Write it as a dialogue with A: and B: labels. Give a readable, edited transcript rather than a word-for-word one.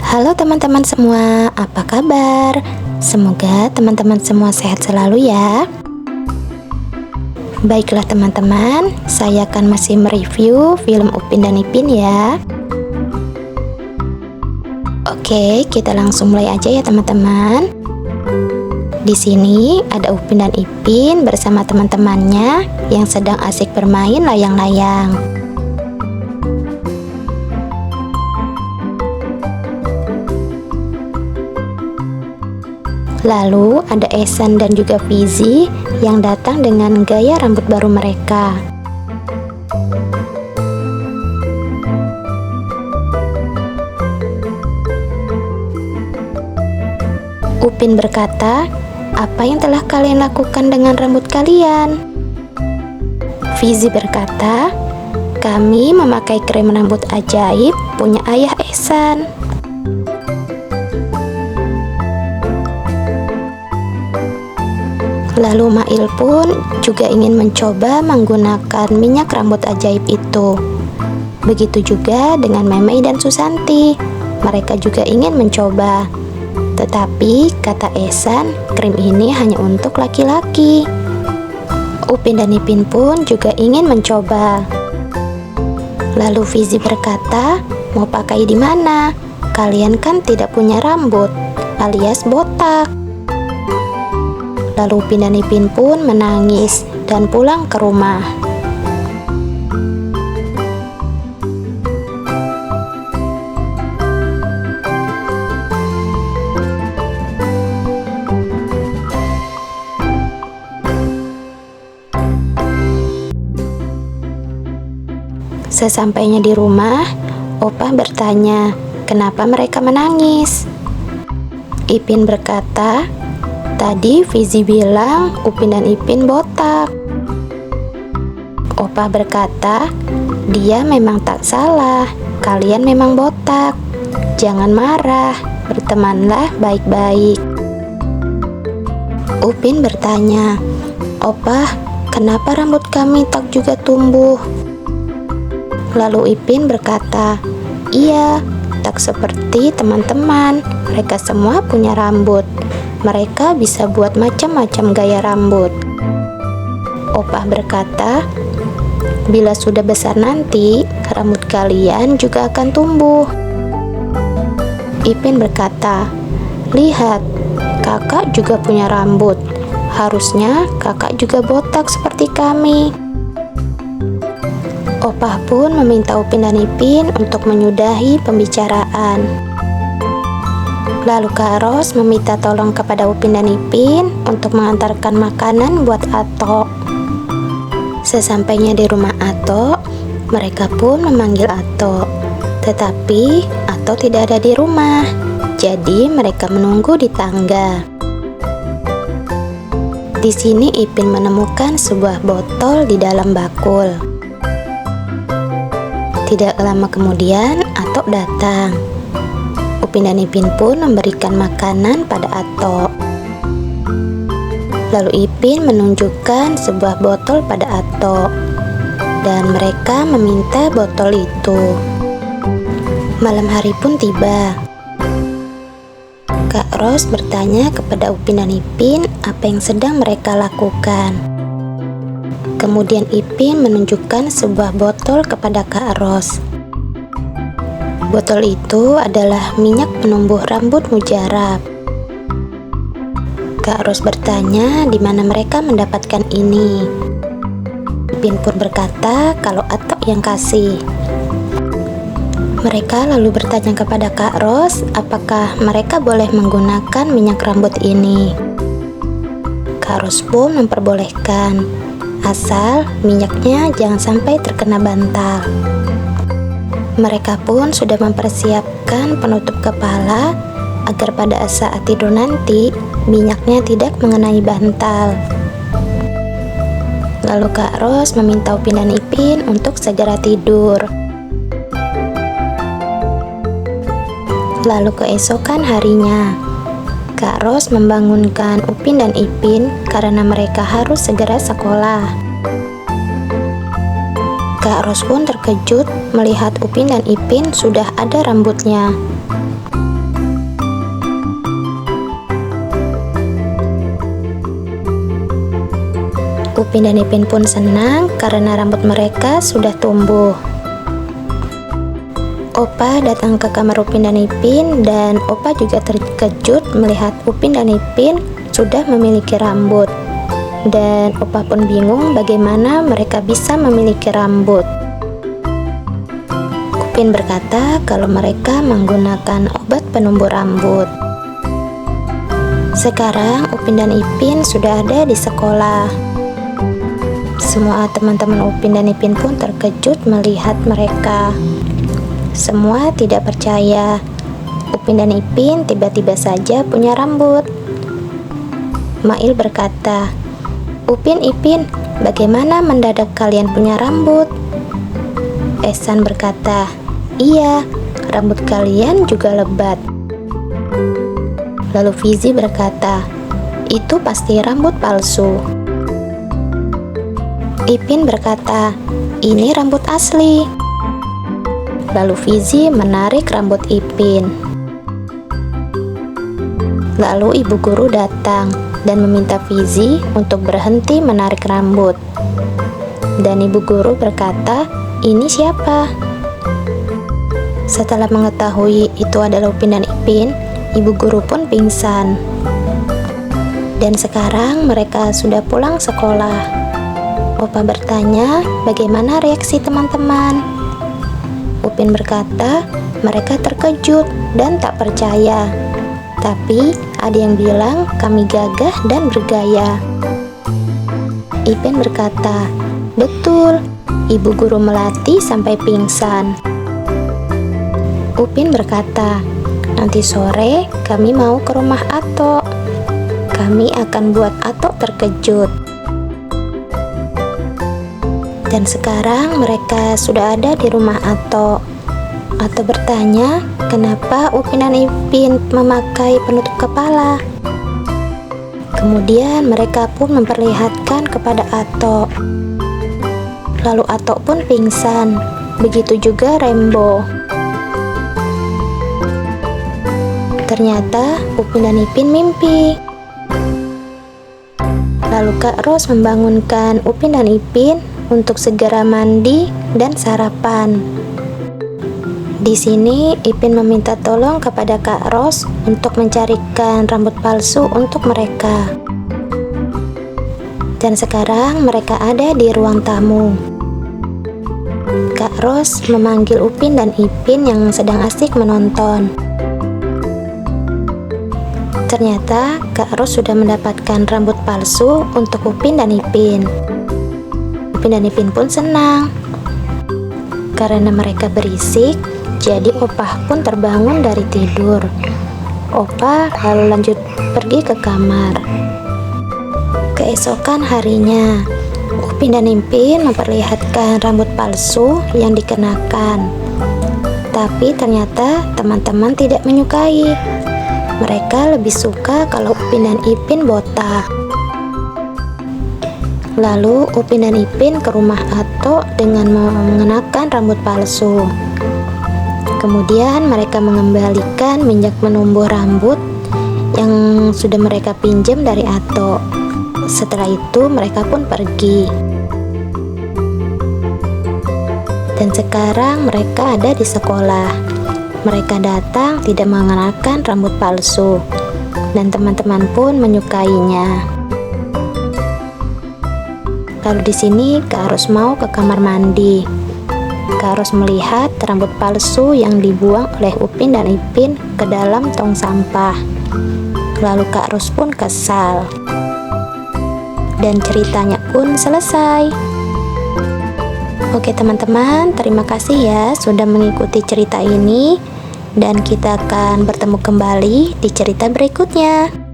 A: Halo teman-teman semua, apa kabar? Semoga teman-teman semua sehat selalu ya. Baiklah teman-teman, saya akan masih mereview film Upin dan Ipin ya. Oke, kita langsung mulai aja ya teman-teman. Di sini ada Upin dan Ipin bersama teman-temannya yang sedang asik bermain layang-layang. Lalu ada Ehsan dan juga Fizi yang datang dengan gaya rambut baru mereka. Upin berkata, "Apa yang telah kalian lakukan dengan rambut kalian?" Fizi berkata, "Kami memakai krim rambut ajaib punya ayah Ehsan." Lalu Mail pun juga ingin mencoba menggunakan minyak rambut ajaib itu. Begitu juga dengan Memei dan Susanti. Mereka juga ingin mencoba. Tetapi kata Ehsan, krim ini hanya untuk laki-laki. Upin dan Ipin pun juga ingin mencoba. Lalu Fizi berkata, "Mau pakai di mana? Kalian kan tidak punya rambut, alias botak." Lalu Upin dan Ipin pun menangis dan pulang ke rumah. Sesampainya di rumah, Opa bertanya, kenapa mereka menangis? Ipin berkata, "Tadi Fizi bilang Upin dan Ipin botak." Opa berkata, "Dia memang tak salah, kalian memang botak. Jangan marah, bertemanlah baik-baik." Upin bertanya, "Opa, kenapa rambut kami tak juga tumbuh?" Lalu Ipin berkata, "Iya, tak seperti teman-teman, mereka semua punya rambut. Mereka bisa buat macam-macam gaya rambut." Opah berkata, "Bila sudah besar nanti, rambut kalian juga akan tumbuh." Ipin berkata, "Lihat, kakak juga punya rambut. Harusnya kakak juga botak seperti kami." Opah pun meminta Upin dan Ipin untuk menyudahi pembicaraan. Lalu Kak Ros meminta tolong kepada Upin dan Ipin untuk mengantarkan makanan buat Ato. Sesampainya di rumah Ato, mereka pun memanggil Ato. Tetapi Ato tidak ada di rumah, jadi mereka menunggu di tangga. Di sini Ipin menemukan sebuah botol di dalam bakul. Tidak lama kemudian Ato datang. Upin dan Ipin pun memberikan makanan pada Ato. Lalu Ipin menunjukkan sebuah botol pada Ato, dan mereka meminta botol itu. Malam hari pun tiba. Kak Ros bertanya kepada Upin dan Ipin apa yang sedang mereka lakukan. Kemudian Ipin menunjukkan sebuah botol kepada Kak Ros. Botol itu adalah minyak penumbuh rambut mujarab. Kak Ros bertanya di mana mereka mendapatkan ini. Ipin pun berkata kalau Ato yang kasih. Mereka lalu bertanya kepada Kak Ros apakah mereka boleh menggunakan minyak rambut ini. Kak Ros pun memperbolehkan, asal minyaknya jangan sampai terkena bantal. Mereka pun sudah mempersiapkan penutup kepala agar pada saat tidur nanti minyaknya tidak mengenai bantal. Lalu Kak Ros meminta Upin dan Ipin untuk segera tidur. Lalu keesokan harinya, Kak Ros membangunkan Upin dan Ipin karena mereka harus segera sekolah. Kak Ros pun terkejut melihat Upin dan Ipin sudah ada rambutnya. Upin dan Ipin pun senang karena rambut mereka sudah tumbuh. Opa datang ke kamar Upin dan Ipin dan Opa juga terkejut melihat Upin dan Ipin sudah memiliki rambut. Dan Opa pun bingung bagaimana mereka bisa memiliki rambut. Upin berkata kalau mereka menggunakan obat penumbuh rambut. Sekarang Upin dan Ipin sudah ada di sekolah. Semua teman-teman Upin dan Ipin pun terkejut melihat mereka. Semua tidak percaya Upin dan Ipin tiba-tiba saja punya rambut. Mail berkata, "Upin, Ipin, bagaimana mendadak kalian punya rambut?" Ehsan berkata, "Iya, rambut kalian juga lebat." Lalu Fizi berkata, "Itu pasti rambut palsu." Ipin berkata, "Ini rambut asli." Lalu Fizi menarik rambut Ipin. Lalu ibu guru datang dan meminta Fizi untuk berhenti menarik rambut. Dan ibu guru berkata, "Ini siapa?" Setelah mengetahui itu adalah Upin dan Ipin, ibu guru pun pingsan. Dan sekarang mereka sudah pulang sekolah. Opa bertanya, bagaimana reaksi teman-teman? Upin berkata, mereka terkejut dan tak percaya. Tapi ada yang bilang kami gagah dan bergaya. Ipin berkata, "Betul, ibu guru melatih sampai pingsan." Upin berkata, "Nanti sore kami mau ke rumah Atok. Kami akan buat Atok terkejut." Dan sekarang mereka sudah ada di rumah Atok. Atok bertanya, kenapa Upin dan Ipin memakai penutup kepala? Kemudian mereka pun memperlihatkan kepada Atok. Lalu Atok pun pingsan. Begitu juga Rembo. Ternyata Upin dan Ipin mimpi. Lalu Kak Ros membangunkan Upin dan Ipin untuk segera mandi dan sarapan. Di sini Ipin meminta tolong kepada Kak Ros untuk mencarikan rambut palsu untuk mereka. Dan sekarang mereka ada di ruang tamu. Kak Ros memanggil Upin dan Ipin yang sedang asik menonton. Ternyata Kak Ros sudah mendapatkan rambut palsu untuk Upin dan Ipin. Upin dan Ipin pun senang. Karena mereka berisik, jadi Opah pun terbangun dari tidur. Opah lalu lanjut pergi ke kamar. Keesokan harinya, Upin dan Ipin memperlihatkan rambut palsu yang dikenakan. Tapi ternyata teman-teman tidak menyukai. Mereka lebih suka kalau Upin dan Ipin botak. Lalu Upin dan Ipin ke rumah Atok dengan mengenakan rambut palsu. Kemudian mereka mengembalikan minyak penumbuh rambut yang sudah mereka pinjam dari Atok. Setelah itu mereka pun pergi. Dan sekarang mereka ada di sekolah. Mereka datang tidak mengenakan rambut palsu. Dan teman-teman pun menyukainya. Lalu di sini Kak Ros mau ke kamar mandi. Kak Ros melihat rambut palsu yang dibuang oleh Upin dan Ipin ke dalam tong sampah. Lalu Kak Ros pun kesal. Dan ceritanya pun selesai. Oke teman-teman, terima kasih ya sudah mengikuti cerita ini. Dan kita akan bertemu kembali di cerita berikutnya.